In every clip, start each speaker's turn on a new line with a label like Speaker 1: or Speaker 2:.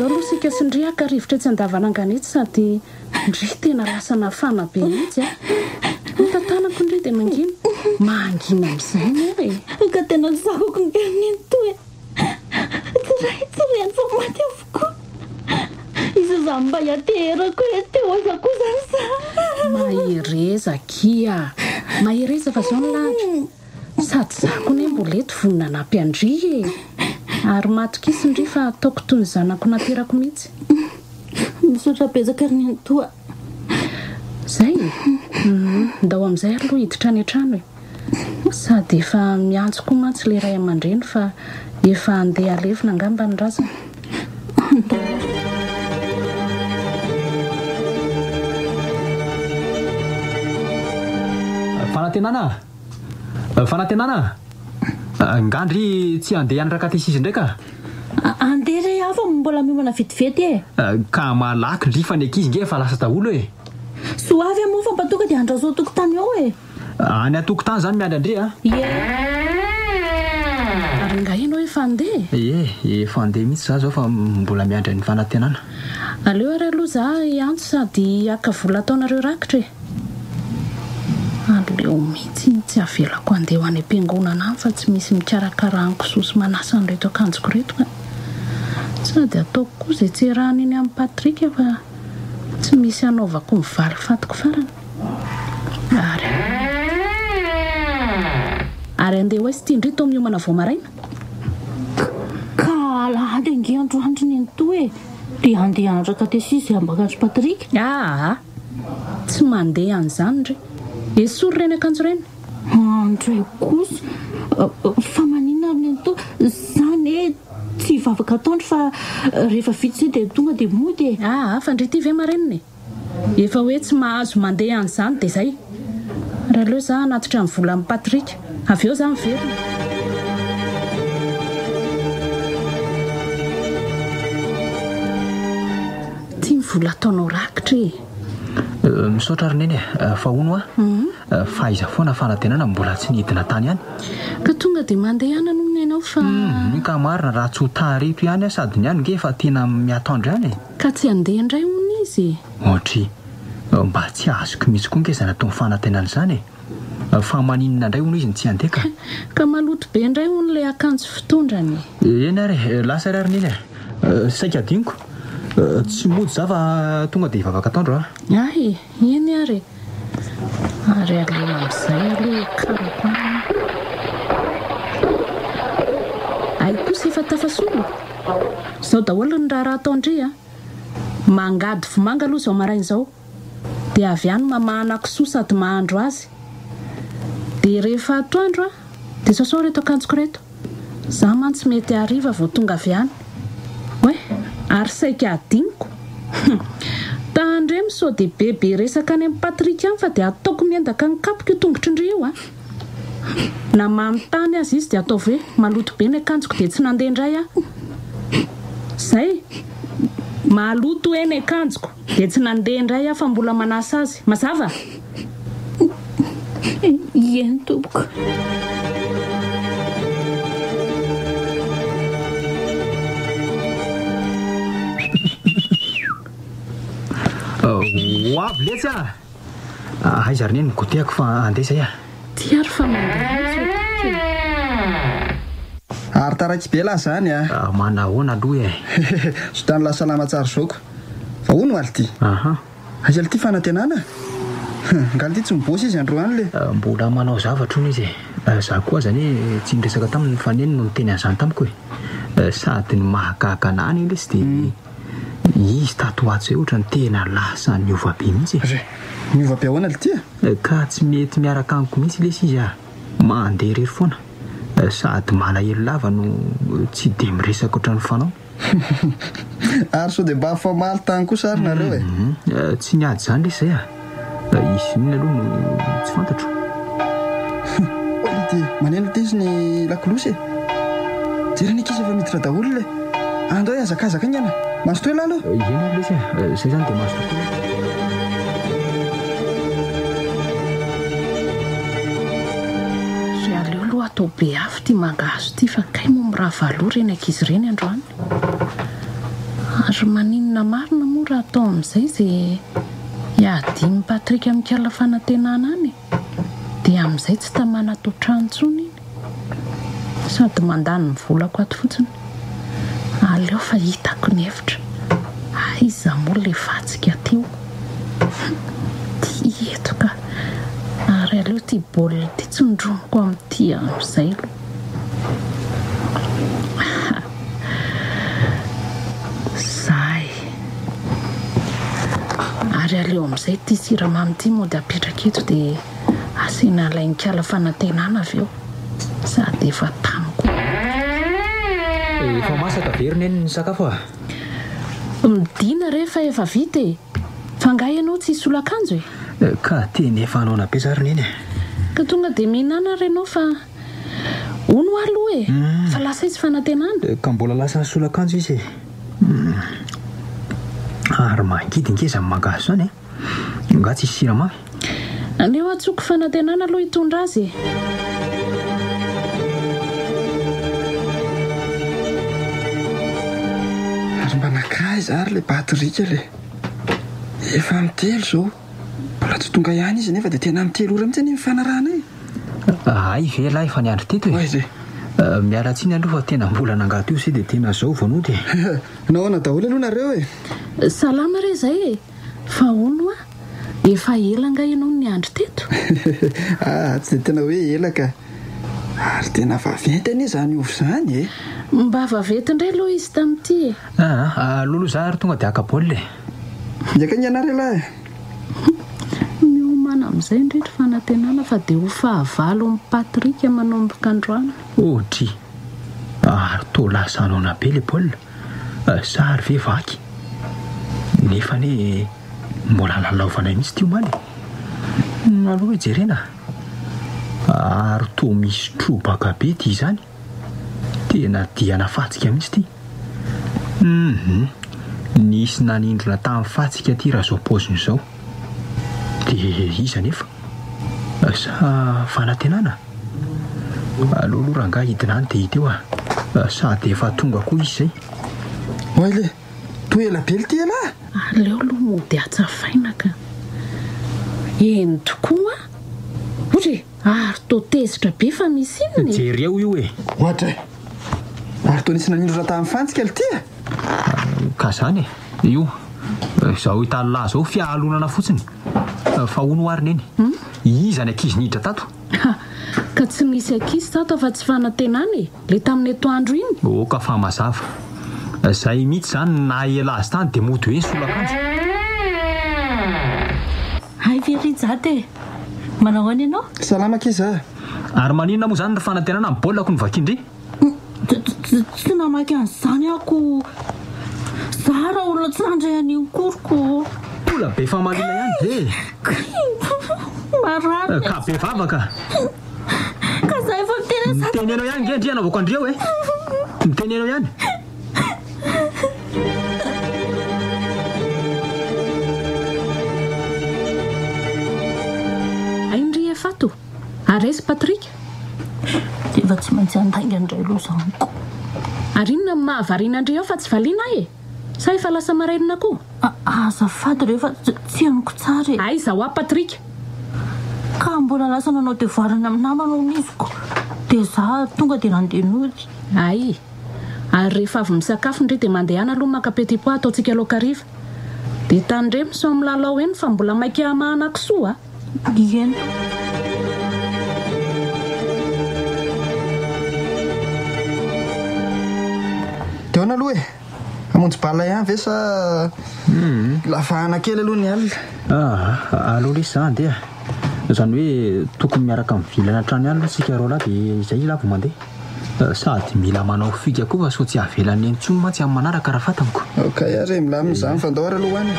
Speaker 1: aleo aloha sika sy ndriaka rivotra tsy andavananganitsy sady ndry tena lasa nafana be mihitsy mitantanako indray dia mangina mangina amin'izay ny
Speaker 2: ka tena zakoko nganento e tsiray fa maty avokoa izy zany mba hiaterako e teo aza koa zany sa
Speaker 1: mahereza kia mahereza fa zao ny lahatra sady zako ny mbola eto vonina nampiandry e ary matokisy ndry fa ataoko toy ny zanako naterako mihitsy
Speaker 2: misotra bezaka ry nentoa
Speaker 1: zay ndao amin'izay aloha hiditra any an-trano e sady efa miantso koa mantsy le ray aman-dreny fa efa andeha alevina angamba ny razana
Speaker 3: fanantenana ngandry tsy andeha any rakatesisy ndraika
Speaker 2: andeha ray hafa mbola miomana vetivety e
Speaker 3: ka malaky ndry fa ny ankizy nge fa lasa daholo e
Speaker 2: soavy amoa fa mpatonga dia andrazao tokotany ao e
Speaker 3: any atokotany zany miandry andre a
Speaker 1: ary nga ino hoe fandeha
Speaker 3: efa andeha mihitsy za zao fa mbola miandry ny fanantenana
Speaker 1: aleo ary aloha za antso sady aka vola ataonareo rakitra e aleo mihitsy tsy avelako andeha ho any am-piangonana any fa tsy misy mikarakarahaniko sosy manasa an'reto akanjoko reto ka sady ataoko koa izay tsy rahana iny amin'ny patrika fa tsy misy anaovako mivaly fatiko farany ary andeha hoe sy tia indry to miomana vao maraina
Speaker 2: ka alahady ange androandro ny anto e dia andeha andrakatesisy ambakandro patrika
Speaker 1: tsy mandeha an'izany ndry esory reny akanjo reny
Speaker 2: andray kosa fa maninona ny anto zany e tsy vavaka ataondry fa rehefa vitsy zay dia tonga dia mody e
Speaker 1: fa ndry ty ve marenina e efa hoe tsy mahazo mandeha an'izany dia zay raha leo za anatitra amin'ny vola amin'ny patrika avy eo za miverina tia mivola ataonao rakitra e
Speaker 3: misaotra rineny fa ono fa iza foana fanantenana mbola tsy nidina tany any
Speaker 1: ka tonga dia mandeha any anohona ianao fa
Speaker 3: ka marina raha tsy ho tareto ihany sady ny any nge fa tena miataondry any
Speaker 1: ka tsy andeha indray hono izy
Speaker 3: ohatra mba tsy azoko mihitsy koa nge zany ataony fanantenana izany fa maninona indray hono izy ny tsy andeka
Speaker 1: ka maloto be indray hono ilay akanjo fitondrany
Speaker 3: eny ary lasa ry rineny saika adiniko tsy mody za fa tonga dia hivavaka ataondro
Speaker 1: eny ary aleo amin'izay aloha karako ay kosa efa tafasolo zao daholo ny raha ataondry mangady vomanga aloha zao maraina izao dia avy any mamahana kisoa sady mahandro azy dia rehefa atoandro dia sasao reto akanjoko reto za mantsy mety hariva vao tonga avy any ary saika adiniko tandre misao dia bebe resaka any amin'ny patrika any fa dia ataoko miendaka ny kapika io tongotry indry io na manontany azy izy dia ataovy hoe maloto be ny akanjoko dia tsy nandeha indray zay maloto hoe ny akanjoko dia tsy nandeha indray fa mbola manasa azy mazava
Speaker 2: eny tompoko
Speaker 3: hoavy letsy aiza rineny migotehako fa andeha zay
Speaker 1: tiary fa mandeha
Speaker 4: ary taraky be lahy zany
Speaker 3: manahoana aloha
Speaker 4: sotany lasalama tsara zaoko fa hono aly ty aiza ly ty fanantenana ngaly ty tsy mibosy izy androany le
Speaker 3: mbola manao zavatra ono izy za koa zany tsy niresaka taminy faneny no niteny an'izany tamiko sady ny mahagaga anany le sy dia izy tatoato zay ohatra ny tena lasa niova be mihitsy
Speaker 4: niova be ahoana ly ty
Speaker 3: ka tsy mety miaraka amiko mihitsy lesy izy mandeha rery foana sady malahelo lava no tsy dia miresaka oatra ny fanao
Speaker 4: ary so dia mba afamaly tany koa sarynareo
Speaker 3: tsy niady zany lesy zay izy miny aloha no tsy fantatro
Speaker 4: ty maneno ty izy ny lakolosy jereny akizy efa miditra daholo le andao azakazaka iny ana mazo toy lalo
Speaker 3: eny ary lesy zay zany dia mazo tokoa
Speaker 1: ry aleo aloha atao be afo ty mangahazo ty fa kay mo miraha valoa reny ankizy ireny androany ary ry maninona marina moa raha atao amin'izay izay iadimy Patrika mikala fanantenana any dia amin'izay tsy tamana atao tranontsony iny sady mandany ny volako ato fotsiny aleo fa hitako ny hevitra aiza moa ilay vatsika teo ty eto ka ary aleo ty baolina ty tsondromoko amin'ity amin'izay aloha zay ary aleo amin'izay ty siramamy ty moa dia apetraka eto dia asina lainkala fanantenana avy eo sady efa tamiko
Speaker 3: efa masaka verina eny ny sakafo
Speaker 1: midina rehefa efa vita fa ngahy ianao tsy solakanjo
Speaker 3: ka teny efa anao napesarina eny
Speaker 1: ka tonga dia mihinana renao fa ono aloha fa lasa izy fanantenana
Speaker 3: ka mbola lasa ny solakanjo izy ary mangidingeza magaso zany nga tsy siramamy
Speaker 1: aneo atsoko fanantenana aloha hitondra azy
Speaker 4: ary mba nakaiza ary le Patrika le efa mitelo zao mbola tsy tonga ihany izy nefa dia tena mitelo ora mihitsy ny mifanarahana
Speaker 3: ay vela efa niandro teto
Speaker 4: oe
Speaker 3: mialatsiny aloha fa tena mbola nangato io se dia tena zao vanody
Speaker 4: nahoana daholo aloha nareo
Speaker 1: salama re zay fa ono efa ela nga ianao ny andro teto
Speaker 4: tsy dia tena hoe ela ka ary tena vaventy zany ovo zany
Speaker 1: mba vavety indray aloha izy tamin'ity
Speaker 3: lolo za ary tonga dia akabaolina
Speaker 4: iaka ny anary lahy
Speaker 1: miomana amin'izay indrindry fanantenana fa dia ho fahavalo amin'ny Patrika manomboka androany
Speaker 3: ohatra ary to lasanao na be le baolina sary ve vaky nefa ne mbola lalaovana mihitsy tio maly aloha hoe jerena ary to misy trobaka be ty zany tena diana fatsika mihitsy ty nisy nanindrona tamin'ny fatsika ty raha zao poziny zao dia iza nefa sa fanantenana aloha rangahy hidina any dia hita eo sady efa tonga koa izy zay
Speaker 4: oaile to ela be ty ala
Speaker 1: aleo aloha mody atsafaina ka eny tokoa ohatra ary to tezitra be fa misy inony
Speaker 3: jery eo io
Speaker 4: ohatra ary to nisy nanindrona tamin'ny fantsika le tya
Speaker 3: ka zany io zaho hitalahy zao fiahalonana fotsiny fa ono arina eny iza ny ankizy nidra tato
Speaker 1: ka tsy misy ankizy tato fa tsy fanantenana le tamin'ny etoandro iny
Speaker 3: ka fa mazava zay mihitsy zany na ela azy tany dia mody hoe solakanjo
Speaker 2: ay verijate manao any ianao
Speaker 4: salama kiza
Speaker 3: ary maninona moa zany ny fanantenana amin'ny baolina ko ny vakindry
Speaker 2: tsy namaky an'izany ako zara olona tsy nandray an'io koroko
Speaker 3: mbola be famalina ihany
Speaker 2: marary
Speaker 3: ka be vavaka
Speaker 2: ka za efa
Speaker 3: miteny anao ihany ngendry anaovako andreo miteny anao ihany
Speaker 1: aindry efato aresy Patrika
Speaker 2: dia efa tsy maintsy andainga indray aloha zaniko
Speaker 1: ary inona mahavariana andre eo fa tsy valiana sa efa lasa marainina koa
Speaker 2: azafady rehefa tsy aniko tsara
Speaker 1: aiza ho a Patrika
Speaker 2: ka mbola lasa nanao devoirana amin'ny namana oniziko dia za tonga dia nandenody
Speaker 1: ay ary rehefa avy misakafo indray dia mandehana aloha makapetypo ataontsika lokariva dia tandre miso amin'ny lalao eny fa mbola mainky hamahana kisoa
Speaker 2: eny
Speaker 4: teona aloha amonjy bala ihany ve sa lavahana kely aloha ny alina
Speaker 3: aloha lisy zany dia zany hoe tokony miaraka mivilana trano ihany aloha tsika roa lahy dia izay lavo mandeha sady mila manao fika koa fa so tsy havelany eny tsony mantsy amin'ny manaraka raha fatamiko
Speaker 4: okay ary milaminy fandao ary aloha any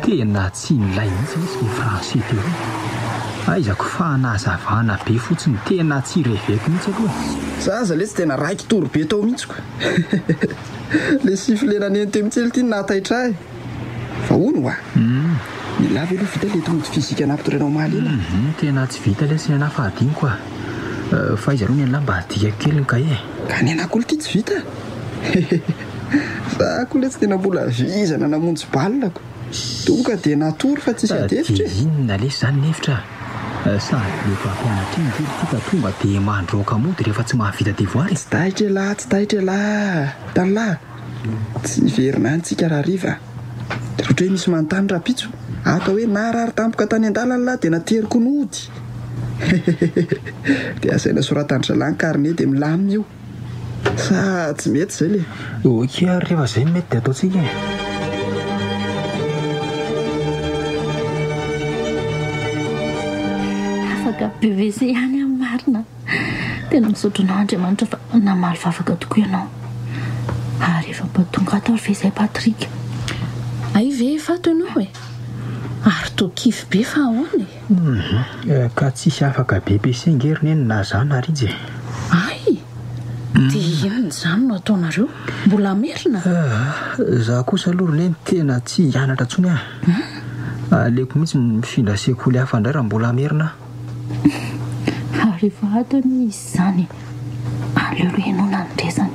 Speaker 3: tena tsy nilay mihitsy misy ny français teo aizako fa nahazavana be fotsiny tena tsy reveko mihitsy aloha
Speaker 4: zaza le tsy tena raiky toro be tao mihitsy koa le siflenany eny teo mihitsy ely ty nahataitra fa ono
Speaker 3: Milavy aloha vita le tonga fizika anampitorenao maly ela. Tena tsy vita le sy anafa adiny koa. fa izy aloha ny an'la mba hadika kely ny kahe
Speaker 4: ka ny anakolo ty tsy vita za koa le tsy tena mbola vizana namonjy balako tonga dia natory fa tsisy adefitra
Speaker 3: inona lesy zany nefitra sady lefa mpianatra iny kely tika tonga dia mandroaka mody rehefa tsy mahavita devoiry
Speaker 4: tsy dahitra lahy tanlahy tsy verina any tsika raha riva dia roatra hoe misy manontany rapitso atao hoe narary tampoka tany an-dalana lahy dia nateriko nody dia asaina soratandry zalany karne dia milamina io sa tsy mety zay le
Speaker 3: oky rehefa zay mety dia ataotsika
Speaker 2: afaka BVC ihany amin'ny marina tena misotronao Andriamanitra fa namaly vavaka tokoa ianao ary efa mpatonga atao ve zay Patrika
Speaker 1: ay ve fato ianao e ary tokify be fa ahoana
Speaker 3: ka tsisy afaka BPC ngeriny eny na zany ary izy
Speaker 1: ay dia inona zany no ataonareo mbola merina
Speaker 3: za kosa aloha rony eny tena tsy hianatra ntsony aleko mihitsy mifindra sekoly hafa indray raha mbola merina
Speaker 2: ary vatony izy zany aleo aloha ianao nanondresany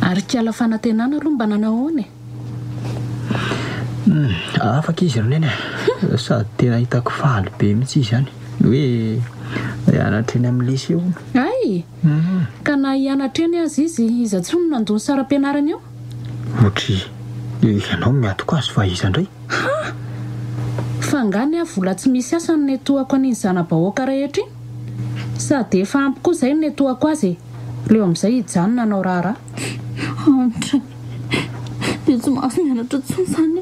Speaker 1: ary kiala fanantenana aloha mba nanahoana
Speaker 3: afaka izy rony eny sady tena hitako faly be mihitsy izy zany hoe hianatra eny amin'ny lycée
Speaker 1: ay ka na hianatra eny azy izy iza tsy no nandony saram-pianarana eo
Speaker 3: otry ianao miatoko azy fa iza indray
Speaker 1: fangany a vola tsy misy asany netoako an'iny zana-bahoaka rehetra iny sady efa ampy koa izay netoako azy leo amin'izay hijanona anao raharaha
Speaker 2: antra dia tsy mahazo mianatra tsony zany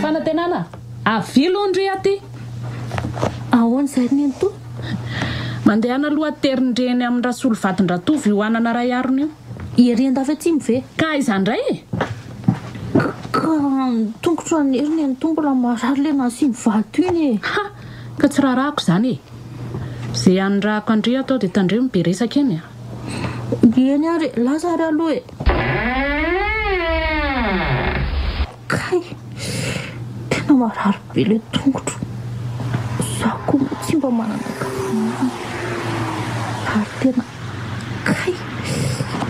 Speaker 1: fanantenana avilo ndry aty
Speaker 2: ahoana izay ny ento
Speaker 1: mandehana aloha terindreny amin'ny rasolo vadin-dratovy io anana ray arona io
Speaker 2: iarian-dafa tsy mive
Speaker 1: ka izandray e
Speaker 2: ka tongotra aneriny any tombola marary le nasiny vato iny e
Speaker 1: ha ka tsy raharahako izany e izay anyrahako andry atao dia tandremo be resaka eny
Speaker 2: eny ary laza ary aloha e kay tena marary be le tongotro za koa tsy mba manana ary tena kay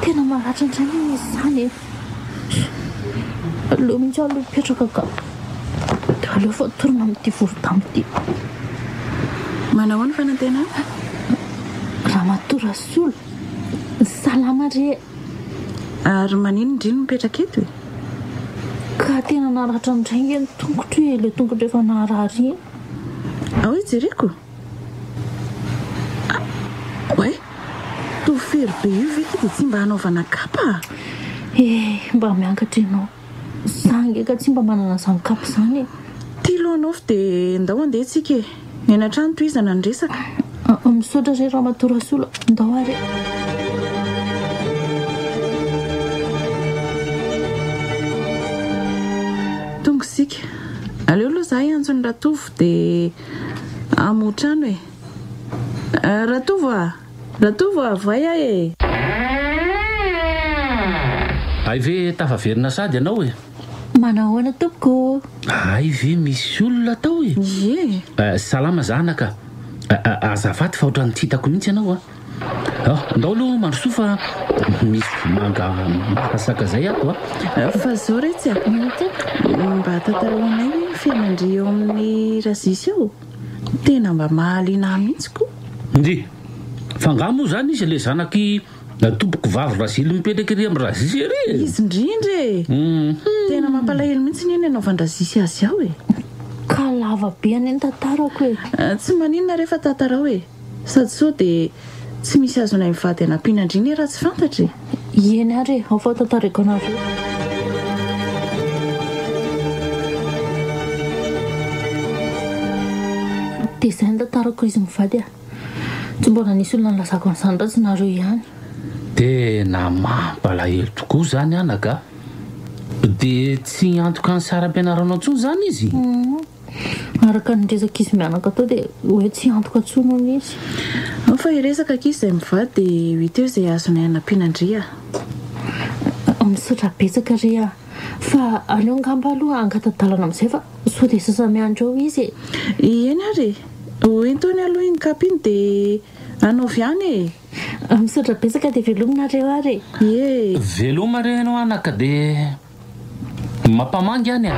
Speaker 2: tena maratra ndrany izy zany e aleo mihitsy aleo mipetraka ka dia aleo fatorina amin'ity voro-damo ity
Speaker 1: manao ny fanantenana
Speaker 2: raha matora solo salama re
Speaker 1: ary manino indriny mipetraka eto e
Speaker 2: ka tena naratra amin'ireny ny tongotro e le tongotro efa narary iny
Speaker 1: ao ijereko oe tofery be io veky dia tsy mba hanaovana kapa
Speaker 2: mba miankatra ianao zange ka tsy mba manana zany kapa zany e
Speaker 1: ty lohanao fa dia ndao andeha tsika e mianatrano to izana nresaka
Speaker 2: misaotra re raha matora solo ndao ary
Speaker 1: tonga sika aleo aloha za hiantsony ratovo dia amotrano e ratovo avay a e
Speaker 5: ay ve tafaverina sady ianao e
Speaker 2: manahoana tompoko
Speaker 5: ay ve misy olona tao e
Speaker 1: ye
Speaker 5: salama zanaka azafady fa ohatrany tsy hitako mihitsy ianao ndao aloha mandrosoa fa misy manga makasaka zay ato
Speaker 1: fa zao retsy mba tantaroanay hoe fianandry eo amin'ny razisy eo tena mba mahaliana mihitsy koa
Speaker 5: ndry fanga moa zany izy le zanaky tompoko vavy razily mipetraky ry amin'ny razisy ery
Speaker 1: izy indrindra e tena mampalahelo mihitsy ny eny anaovan-drazisy azy ao e
Speaker 2: ka lava be any ny tantarako e
Speaker 1: tsy maninona rehefa tantarao e sady sao dia tsy misy azonay mivady anam-pianandriny raha tsy fantatra e
Speaker 2: eny ary e afa tantarako anareo dia izay ny tantarako izy mivady tsy mbola nisy olona nilazako an'izany ratsy nareo ihany
Speaker 5: tena mampalahelo tokoa zany anaka dia tsy antoka ny saram-pianaranao ntsony zany izy
Speaker 2: araka nydresaka izy mianaka tao dia hoe tsy antoka tsono n'izy
Speaker 1: fa iresaka akizy izay mivady dia hito eo izay azonay anam-pianandria
Speaker 2: misaotra betsaka re fa aleo ngamba aloha angatadalana amin'izay fa sao dia sasamiandro eo izy
Speaker 6: eny ary hoentony aloha iny kapiny dia anaovy any
Speaker 2: misaotra betsaka dia velominareo ary
Speaker 5: veloma re ianao anaka dia mampamangy any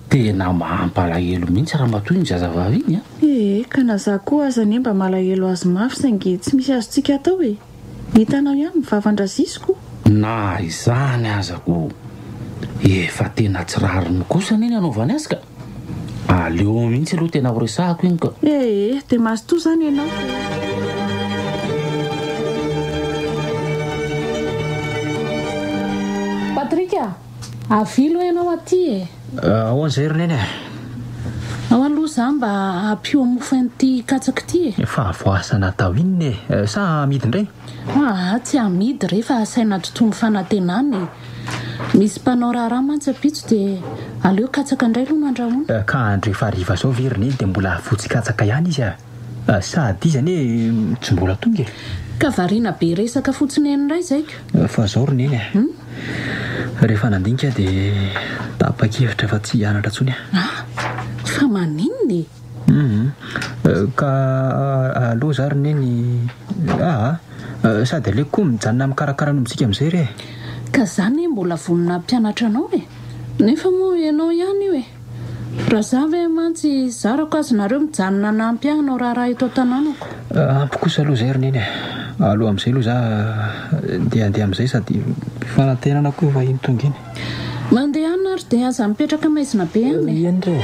Speaker 5: tena mampalahelo mihitsy raha matoy ny zazavavy iny
Speaker 6: ka na za koa aza ny mba malahelo azy mafy saingy tsy misy azontsika atao hitanao ihany mivavandrazisiko
Speaker 5: na izany azako efa tena tsy rariny kosany iny anaovany azy ka aleo mihitsy aloha tena ho resahako iny ka
Speaker 6: dia mazotoa zany ianao
Speaker 1: Patrika avilo ianao aty
Speaker 3: ahoan'izay roneny
Speaker 1: ao aloha za mba ampio amofo an'ity katsaka ity
Speaker 3: fa voasana tao inny sa amidy indray
Speaker 1: tsy amidy rehefa saina totono fanantenany misy mpanao raharaha mantsy apitso dia aleo katsaka indray aloha no andrahoana
Speaker 3: ka andrefa ariva zao veriny eny dia mbola fotsikatsaka ihany izy sady izany hoe tsy mbola tonga
Speaker 1: ka variana be resaka fotsiny enindray zaiko
Speaker 3: fa zao roneny rehefa nandinika dia tapa-kevitra fa tsy hianatra ntsony
Speaker 1: fa maninony
Speaker 3: ka aloha za roneny sady aleko koa mijanona mikarakara nomitsika amin'izay re
Speaker 1: ka zany mbola vonina mpianatra anao nefa moa ianao ihany io raha za ve mantsy zarako azy nareo mijanona nampy anao raharaha eto an-tanànako
Speaker 3: ampy kosa aloha zay roneny aloha amin'izay aloha za dia andeha amin'izay sady fanantenana koa efa iny tonga iny
Speaker 1: mandeha any ary dia aza mipetraka maizina be any
Speaker 3: eny re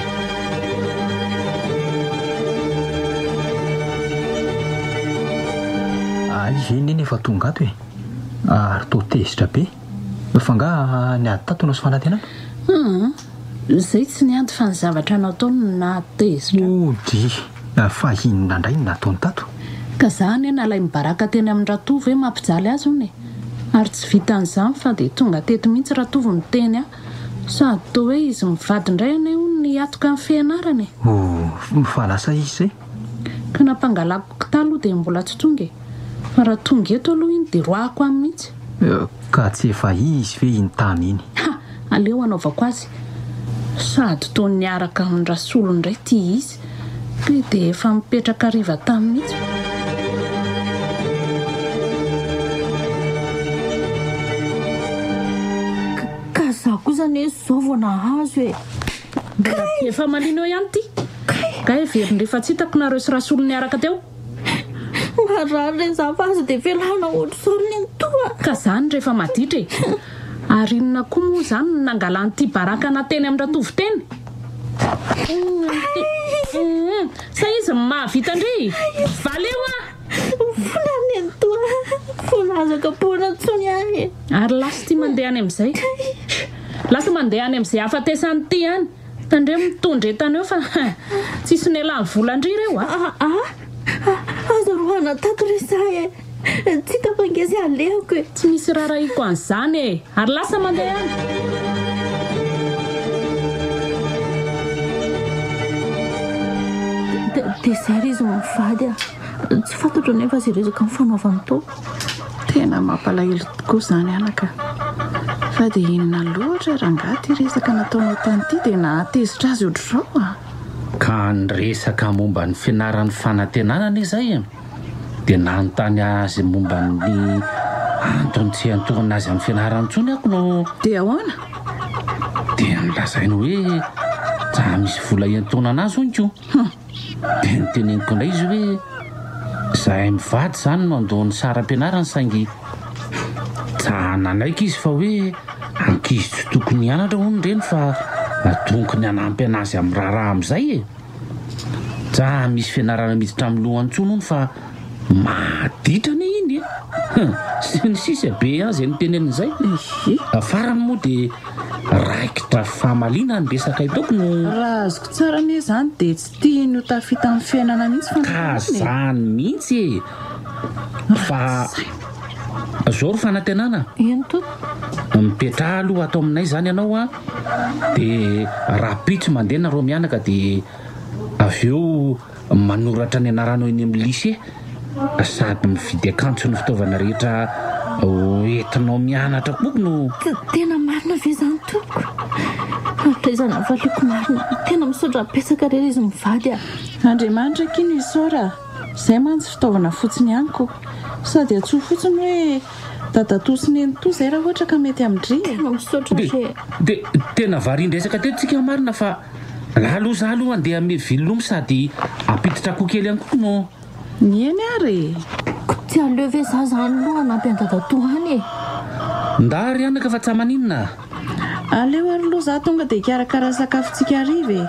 Speaker 3: izy eny eny efa tonga ato ary to tezitra be fa nga ny ady tatonao sy fanantenana
Speaker 1: zay tsy niandy fa ny zavatra nataony natezitra
Speaker 3: ody fa inona indray ny nataony tato
Speaker 1: ka zany eny alay mibaraka teny amin'ny ratovo hoe mampijaly azy ony ary tsy vitan'izany fa dia tonga teto mihitsy ratovo ny teny sady to hoe izy mivady indray ane o ny atoka amin'ny fianarany
Speaker 3: fa lasa izy zay
Speaker 1: ka nampangalako kitaloha dia mbola tsy tonga fa raha tonga eto aloha iny dia roako amin'ny mihitsy
Speaker 3: ka tsy efa izy ve iny tany iny
Speaker 1: aleo anaovako azy sady toy niaraka amin'ny rasolo indray ty izy dia efa mipetraka riva tamin'ny mihitsy
Speaker 2: ka za kosa ny zao vao nahazo
Speaker 1: efa malina eo ihany ty ka everiny rehefa tsy hitako nareo sy rasolo niaraka teo
Speaker 2: marary reny za fa azy dia velana ohatry solony ny toa
Speaker 1: ka zany rehefa maditra ary inona koa moa zany nangalan'ity baraka nateny amin'ny ratovo teny sa izy mahavita ndre valeo
Speaker 2: volany ny toa volazaka pona ntsony ahy
Speaker 1: ary lasa ty mandeha any amin'izay lasa mandeha any amin'izay afatesany ty any tandre mitondra etana eo fa tsisy ny elany volandry ireo
Speaker 2: aza rohana tato resahy tsy tapangezy alehako
Speaker 1: tsy misy raharaiko an'izany ary lasa mandeha any
Speaker 2: dia zay ry izy mivady tsy fantatro nefa zay rezaka mifanaovany to
Speaker 6: tena mampalahelo tokoa zany anaka fa dia inona loatra rangaty resaka nataonao tanyity dia nahatezitra azy ohatr'izao
Speaker 5: ka nyresaka momba ny fianaran'ny fanantenanana izay dia nanontany azy momba ny antony tsy antohana azy amin'ny fianarany ntsony ako no
Speaker 6: dia ahoana
Speaker 5: dia nilazainy hoe za misy vola iantoana anazy onko dia nyteneniko indray izy hoe zahay mivady zany no andohany saram-pianarany saingy jananaika izy fa hoe ankizy tsy tokony hianatra hono reny fa natonko ny anampy anazy amin'ny raharaha amin'izay za misy fianarana miditra amin'ny lohany ntsony hono fa maditra ny iny sy ny sisy be azy ny tenen'izay afarany moa dia raikitra fahamaliana ny resaka itaoko no
Speaker 6: raha azoko tsara ne zany dia tsy tiany ho tafita amin'ny fiainana mihitsy
Speaker 5: ka zany mihitsy fa zao ro fanantenana
Speaker 2: eny to
Speaker 5: mipetraha aloha atao aminay zany ianao dia raha pitso mandeha nareo mianaka dia avy eo manoratra ny anaranao eny amin'ny lycée sady mividy akanjo sy ny fitaovana rehetra entinao mianatra boko no
Speaker 2: tena marina ve zany tompoko atraizana valiako marina tena misaotra apesaka rery izy mivady
Speaker 6: andriamanitra kino isaora izay mantsy fitaovana fotsiny anyko sady atsoa fotsiny hoe dadatosiny eny to zay raha ohatra ka mety amindry
Speaker 2: tena misaotra
Speaker 5: dia tena variandraisaka tetontsika marina fa laloha za aloha andeha ame vilomo sady apititra koa kely ihany koa no
Speaker 6: nieny ary
Speaker 2: tsy aleo ve za zany loha anampy an-dadatohany
Speaker 5: ndary anaka fa tsy maninona
Speaker 6: aleo ary loha za tonga dia hikarakara sakafontsika ariva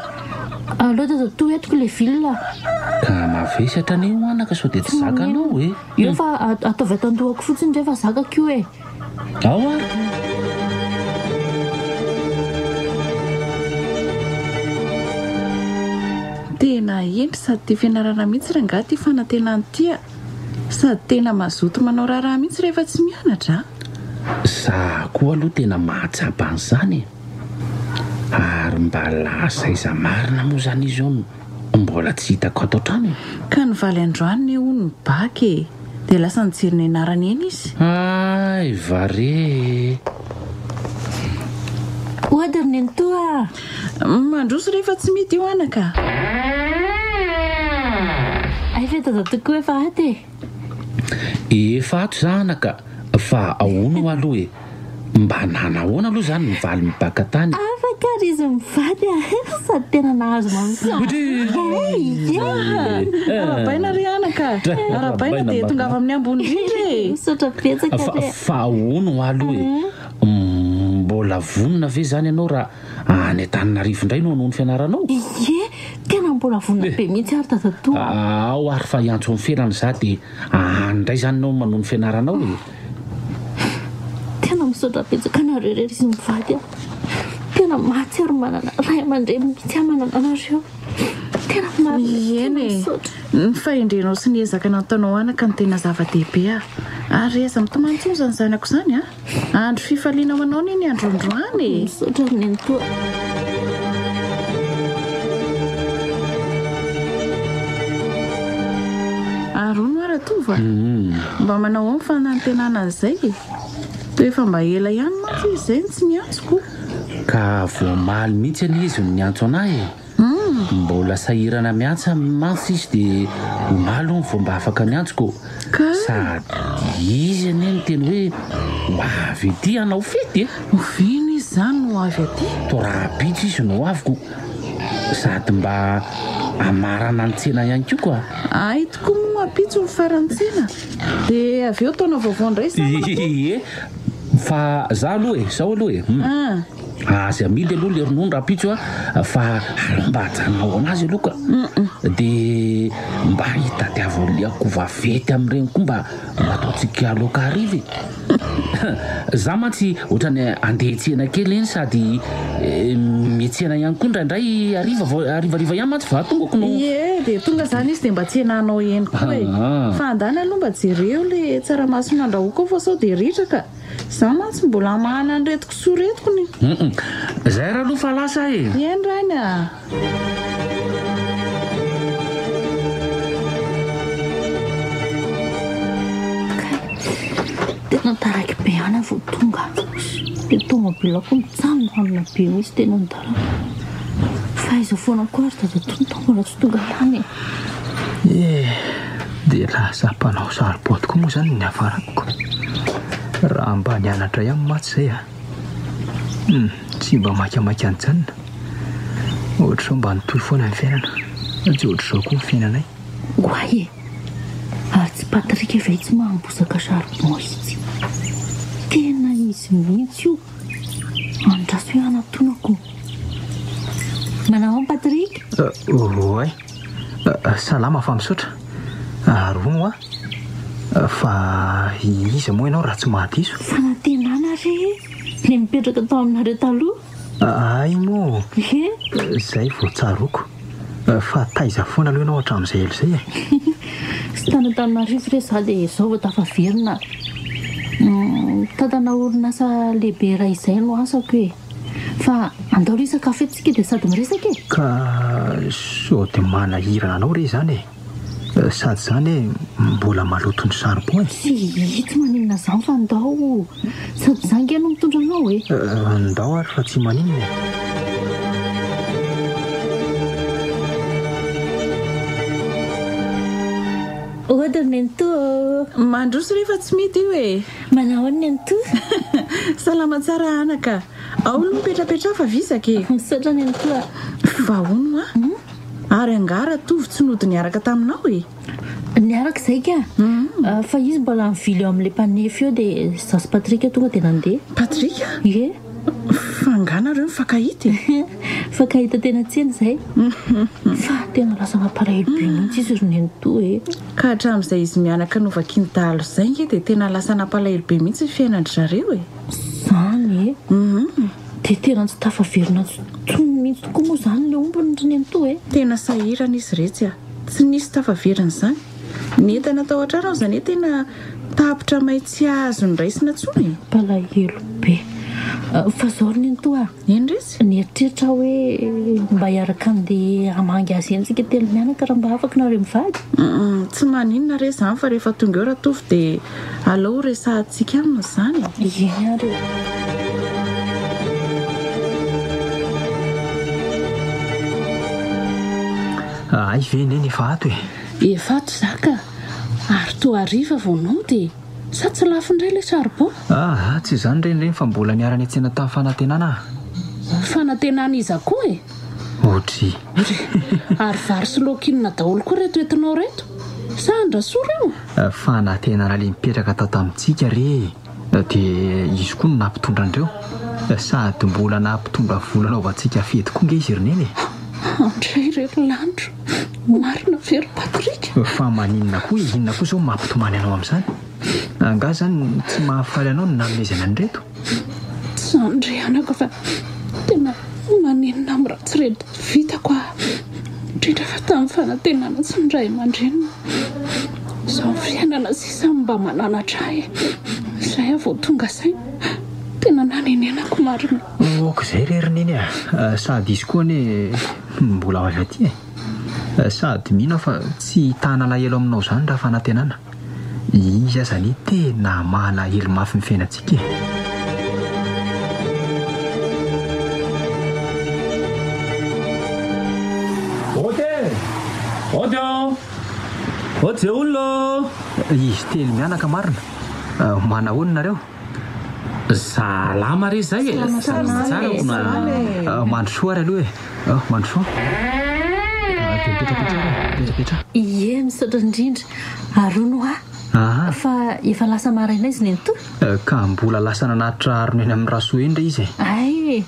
Speaker 2: aleo dadatoa etiko le vilona
Speaker 5: ka mavesatra ne ho anaka sao dia tsy zakanao
Speaker 2: io fa ataovy atandohako fotsiny rehefa zakako io
Speaker 5: ao ary
Speaker 6: tena endry sady tia fianarana mihitsy raha nga ty fanantenany tia sady tena mazoto manao raharaha mihitsy rehefa tsy mianatra
Speaker 5: za koa aloha tena mahatsapa an'izany ary mba lasa iza marina moa zany izy ao mbola tsy hitako ato trano
Speaker 6: ka nivaly androany ho ny baky dia lasa nijiriny anarany eny izy
Speaker 5: ay vare
Speaker 2: oadiny eny toa
Speaker 6: mandroso rehefa tsy mity io anaka
Speaker 2: ay ve dadatokoa efa aty
Speaker 5: efa ato za anaka fa ahono aloha mba nanahoana aloha zany mivaly mibaka tany
Speaker 2: afaka ary izy mivady sady tena nahazo
Speaker 6: arabaina ry anaka arabaina dia tonga avy amin'ny ambony indrindra
Speaker 2: misaotra petsaka
Speaker 5: fa ahono aloha mbola vonona ve zany ianao raha any an-taninarivo indray no anoho ny fianaranao
Speaker 2: tena mbola vonona be mihitsy ary dadatoa
Speaker 5: ao ary fa iantso amin'ny fianana za dia andray zany nao manoho ny fianaranao
Speaker 2: tena misaotra petsaka anareo rery izy mivady tena mahatsiaro manana ray aman-dray mihitsy amanana anareo tena
Speaker 6: eny ny fahendrenao sy ny ezaka nataonao anaka ny tena zava-dehibe ary eza mitomantsony zany zanako zany andro fifaliana ho anao neny androandroany
Speaker 2: misaotra ny toa
Speaker 6: arono aratova mba manao ao mifanantenana an'izay to efa mba ela ihany mantsy izy zay ny tsy niantsoko
Speaker 5: ka voamaly mihitsy any izy ny antso anahy mbola sahirana miantsa mantsy izy dia omaly ny vao mba afaka ny antsoko sady izy any ny teny hoe ho avy ety anao fety
Speaker 6: oviny izy zany no avy aty
Speaker 5: to raha pitsy izy no aviko sady mba amarana ny tsena ihany koa koa
Speaker 6: ay tokoa moa apitso ny farantsena dia avy eo taona vaovao indray
Speaker 5: fa za aloha zao aloha azy amily aloha le ronono raha pitso fa mba hajanao anazy aloha ka dia mba hitadiavo liako vavety amin'ireny koa mba ataontsika aloka ariva za mantsy ohatrany andeha tsena kely eny sady mitsena ihany koa ndraindray arivariva ihany mantsy vahatongako no
Speaker 6: dia tonga zany izy dia mba tsenanao eny koa fa andany aloha mba jereo le tsaramaso nandrahoako ao fa sao dia ritraka za mantsy mbola mahana nyretiko soretiko ny
Speaker 5: zay raha aloha fa lasa
Speaker 6: eny rainy
Speaker 2: tena taraky be any vao tonga dia tomobilako mijanonanona be misy tena ndarana fa iza foana koa ary dadatoa mbola tsy tonga ihany
Speaker 3: dia lasa mpanao saripotiko moa zany ny afarako raha mba nianatra ihany matsy zay tsy mba makamaky anjanona ohatra zao mba nitoy foana ny fiainana tsy ohatra zao koa ny fiainanay
Speaker 2: oaye ary tsy patrika ve tsy mahambosaka saribonsy tena izy mihitsy io andraso hoe anatonako manao an patrika
Speaker 3: oay salama fa misaotra rono fa iza moa ianao raha tsy mahadiso
Speaker 2: fanantenana re le mipetraka tao aminareo taloha
Speaker 3: ay moa zay voatsaroko fa taiza foana aloha ianao hatramin'izay elo zay
Speaker 2: sy tany taninarivo re za dia zao vao tafaverina tantana orinasa lehibe raha izay no asako fa andao risakafo etsika dia sady miresaka
Speaker 3: ka sao dia manahirana anao re zany sady zany hoe mbola malotony saribon
Speaker 2: tsy hitsy maninona zany fa ndao sady zangy ano mitondra anao hoe
Speaker 3: ndao ary fa tsy maninona
Speaker 2: ohatra ny anto
Speaker 6: mandroso rehefa tsy mety io e
Speaker 2: manao any anto
Speaker 6: salama tsara anaka aolo mipetrapetra fa visaka e
Speaker 2: misaotra ny anto
Speaker 6: vahono ary angara tovy tsy nody niaraka taminao e
Speaker 2: niaraka izay ka fa izy mbola mivily eo amin'ilay mpanefy eo dia zasy patrika tonga dia nandeha
Speaker 6: patrika
Speaker 2: e
Speaker 6: fanganareo mifankahita e
Speaker 2: fankahita tena tsena izay fa tena lasa mampalahelo be mihitsy izy ry ny anto e
Speaker 6: ka hatramin'izay izy mianaka novakintalo izay nge dia tena lasa nampalahelo be mihitsy ny fiainandry zareo e
Speaker 2: zany e dia tena tsy tafaverina tsony mihitsy tokoa moa izany le ombony ry ny anto e
Speaker 6: tena sahirana izy retsy a tsy nisy tafaverina izany nentana tao an-trano izany hoe tena tapitra may tsy azo ny raisina tsony e
Speaker 2: mpalahelo be fa zao ry ny anto
Speaker 6: eny resy
Speaker 2: nieritreritra hoe mba hiaraka andeha hamangy azy eny tsika telo mianaka raha mba afaka nareo mivady
Speaker 6: tsy maninona re izany fa rehefa tonga eo raha tovy dia aleo resahantsika amina izany
Speaker 2: eny ary
Speaker 3: ay ve neny efa ato e
Speaker 1: efa ato zaka ary toa ariva vonao dia sa tsy lafo indray ilay saribon
Speaker 3: tsy izany renireny fa mbola niarany antsena tamin'ny fanantenana
Speaker 1: fanantenana iza koa e
Speaker 3: otry
Speaker 1: ary vary sy lokinina daholo koa reto entinao reto sa andrasora io
Speaker 3: fanantenana le mipetraka tao tamintsika re dia izy koa no nampitondra andreo sady mbola nampitondra volanaovantsika fety koa nge izy rineny
Speaker 1: andray rery lanitro marina very patrika
Speaker 3: fa maninona koa inona koa zao mampitomany anao amin'izany anga zany tsy mahafaly anao no nanomezana ny reto
Speaker 1: tsy andre anako fa tena maninona amin'ny raha tsy redy vitako indrindra fa tamin'ny fanantenana tsy ndray aman-drenina izao fiainana sisa mba mananatra e izay avao tonga zay tena nanenenako marina
Speaker 3: oko izay rerineny sady izy koa ne mbola ao avy aty sady mino fa tsy hitana lahelo aminao izany raha fanantenana izy azany tena malahelo mafy ny fiainantsika
Speaker 5: oty zay olona
Speaker 3: izy telo mianaka marina manahoana nareo
Speaker 5: salama re zay
Speaker 3: mandrosoa ary aloha mandrosoa petrapetra
Speaker 2: ie misaotra indrindra arono fa efa lasa maraina izy ny anto
Speaker 3: ka mbola lasa nanatitra arony eny amin'ny rasoa eny ndray izy
Speaker 2: ay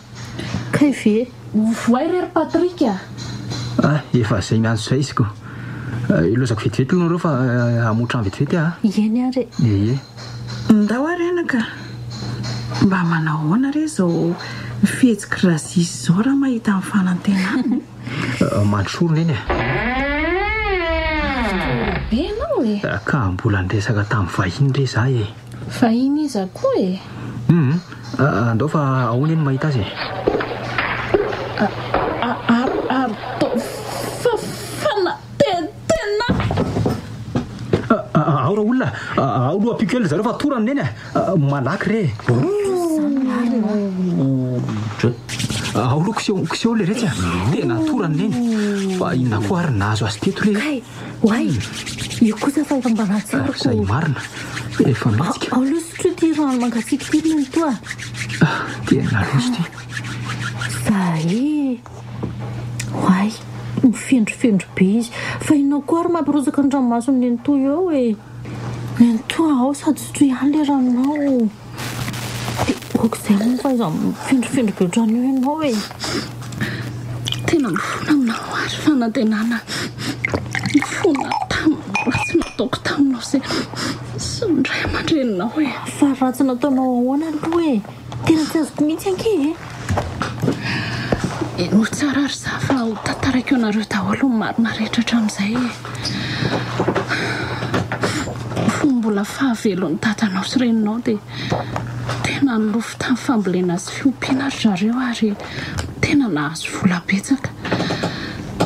Speaker 2: ka ive
Speaker 1: voay rery patrika
Speaker 3: efa zay mianjo zay izy ko ilozako vetivety lonareo fa hamotrany vetivety
Speaker 2: eny ary
Speaker 6: ndao ary anaka mba manahoana re zao fihetsika razisy zao raha mahita amin'ny fanantenana
Speaker 3: mandrosorona eny
Speaker 1: be anao e
Speaker 3: ka mbola nresaka tamin'ny vahiny re za e
Speaker 1: vahiny iza koa e
Speaker 3: andao fa ahoana eny mahita azy aora olona aoloha pikely zareo fa torany neny malaky re aolo koseo le retsy tena torany neny fa inona koa ary nahazo azy teto re
Speaker 2: oay io kosa fa efa mba natsaroko
Speaker 3: zay marina efa mihetsika
Speaker 2: aolo sotro ty rano mangatsikitirina ny toa
Speaker 3: tena loso ty
Speaker 2: zay oay mifendrofendro be izy fa inao koa ary mampirozaka ny ranomasony ny anto eo e ny anto ao sady sotro ihany le ranonao dia okizay moa fa iza mifendrofendro be otrano eo ianao e
Speaker 1: tena mifona aminao ary fanantenana mifona tamina ratsy nataoko taminao zay sy ndray aman-drenina hoe
Speaker 2: fa ratsy nataonao ahoana aloha e tena tsy azoko mihitsy anke
Speaker 1: no tsara ary za fa ho tantarako ianareo daholo ny marina rehetra hatramin'izay mbola fahavelon'ny tatanao sy reninao dia tena nilofo tamin'ny fambolena azy fiompiana ary zareo ary tena nahazo vola betsaka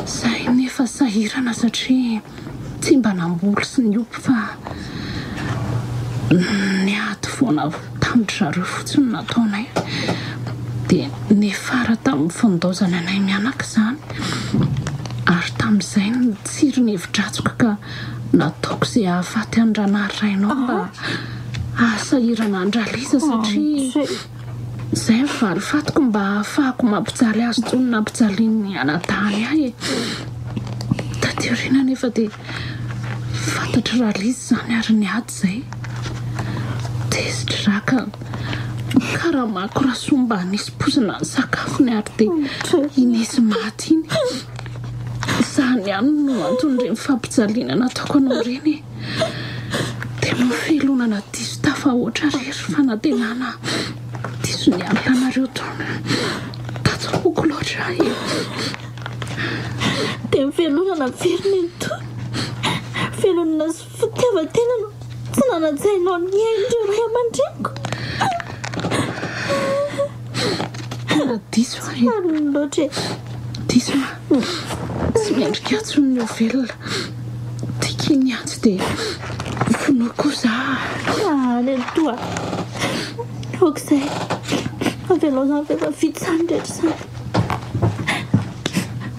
Speaker 1: izay nefa sahirana satria tsy mba namboly sy ny ompy fa ny ato foana tamindry zareo fotsiny nataonay dia nefara tamin'ny fondaozana anay mianaka izany ary tamin'izay ny tsiro ny hevitratsoka ka nataoko izay hahafaty andranaryrainao mba ahasahirana andraliza satria izay mivaly fatiko mba ahafahako mampijaly azy tsony nampijaliany anatany ahy tadioriana nefa dia fantatry ralizy izany ary ny ady izay tezitra raka karamako rasomba nisy pozina ny sakafony ary dia inisy maty iny izany ihany no antony reny fampijaliana nataoko anao ireny dia no felonana diso tafahoatra rery fanantenana diso ny alanareo taona tatsahoko loatra
Speaker 2: dia mivelonana veriny ny to velonana sy fitiavan-tenano tsy nanajainao ny aindreo ray aman-dreniko
Speaker 1: diso
Speaker 2: ary loatra
Speaker 1: diso tsy miendrika atsony ny ovelona tika ny antsy dia vonoako za
Speaker 2: any ny toa okizay avelao zany fefa vitsy zany rehetra zany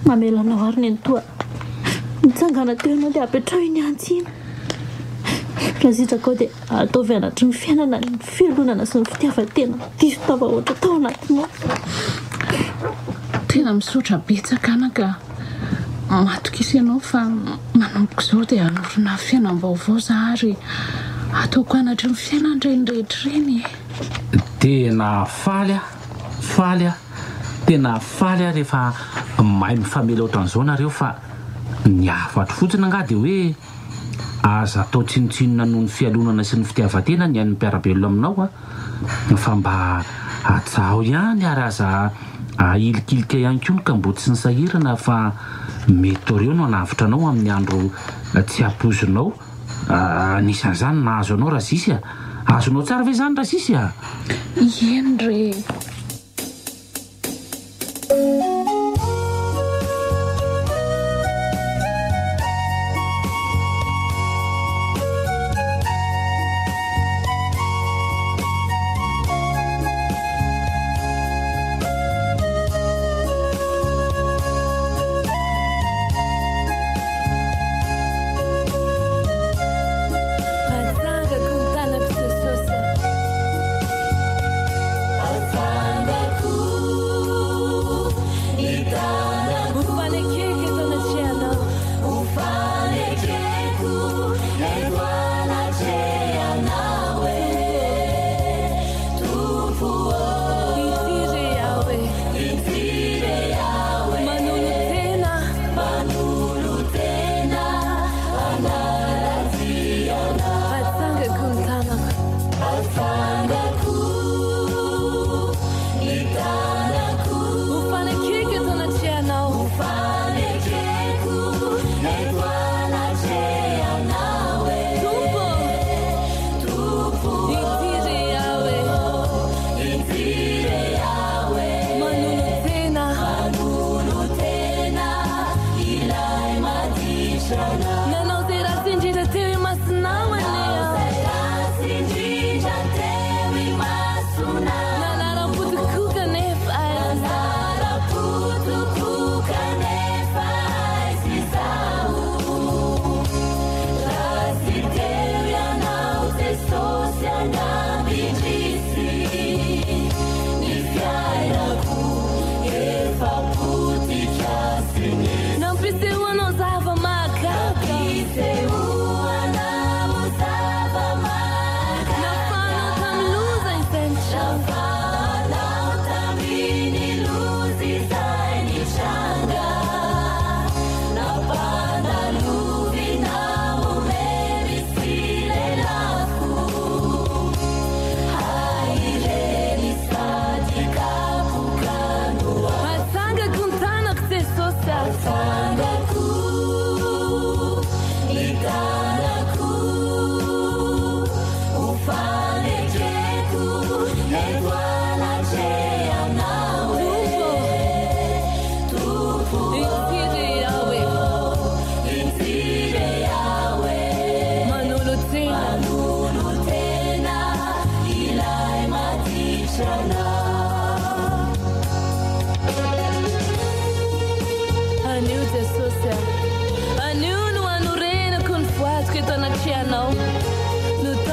Speaker 2: mamelanao ary ny toa mitsangana teo ianao dia apetrao iny antsina razitraka ao dia ataovy anatry ny fiainana ny fialonana sy ny fitiavan-tena diso tava ohatra tao anatinao
Speaker 1: tena misaotra betsaka ana ka matokisa ianao fa manomboka izao dia hanorina fiainam-baovao za ary ataoko anatry ny fiainan'ireny rehetra ireny
Speaker 5: tena faly a tena faly a rehefa mahay mifamela ohatran'izao nareo fa ny afatro fotsiny anga dia hoe aza atao tsinotsinona noho ny fialonana sy ny fitiavan-tena ny an'ny mpiarabelona aminao a fa mba atsaho ihany ary aza ilikilika ihany koa ny ka mbo tsy nisahirana fa mety oreo no anavitra anao amin'ny andro tsy hampozonao anisan'izany nahazo anao raha zisy a azonao tsara ve zany raha zisy a
Speaker 1: eny re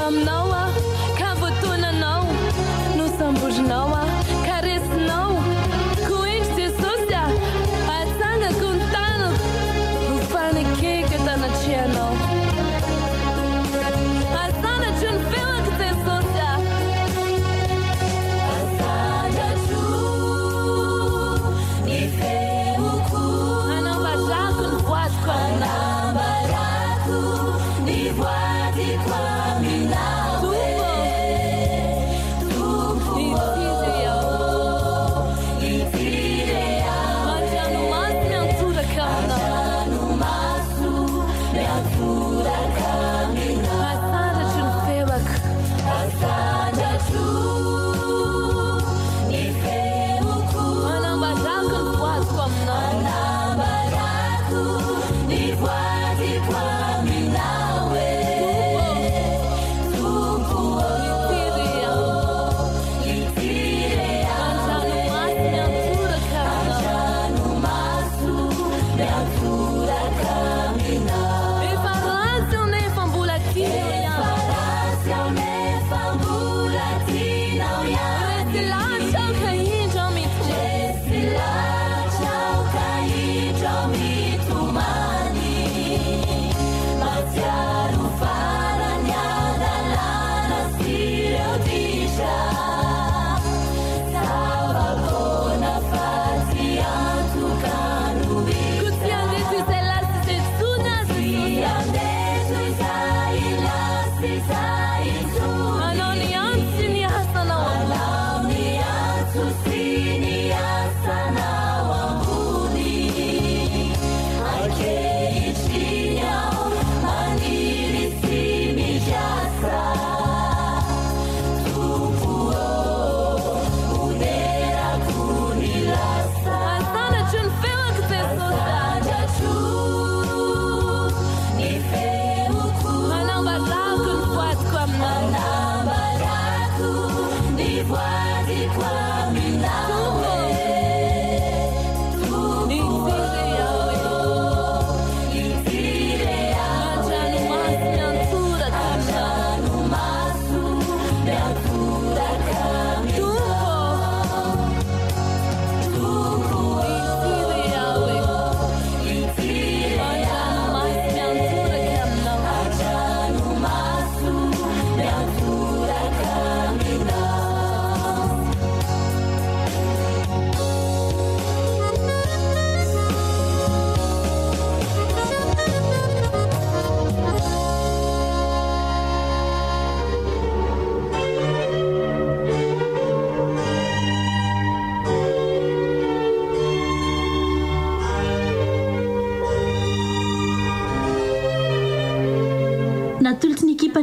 Speaker 7: aminao a ka voatonanao no samborinao a karesinao ko endry jesosy a atsangako ny tanako no fanekeka tanatrianao asanatro ny feoko jesosy a asanatro ny feoko anambarako ny voadiko anambarako ny voadiko aminao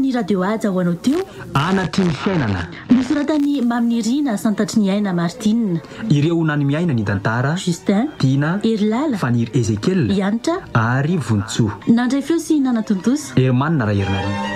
Speaker 2: Ny radio aja ho anao teo
Speaker 3: anatry ny fiainana
Speaker 2: nosoratany maminirina santatry ny aina Martina
Speaker 3: ireo nany miaina ny tantara
Speaker 2: Justin
Speaker 3: Tina
Speaker 2: Erilala
Speaker 3: Faniry Ezekiel
Speaker 2: Yantra
Speaker 3: ary Vontsoa
Speaker 2: nandray feo sy nanatontoso
Speaker 3: Hermanina Raherinarivo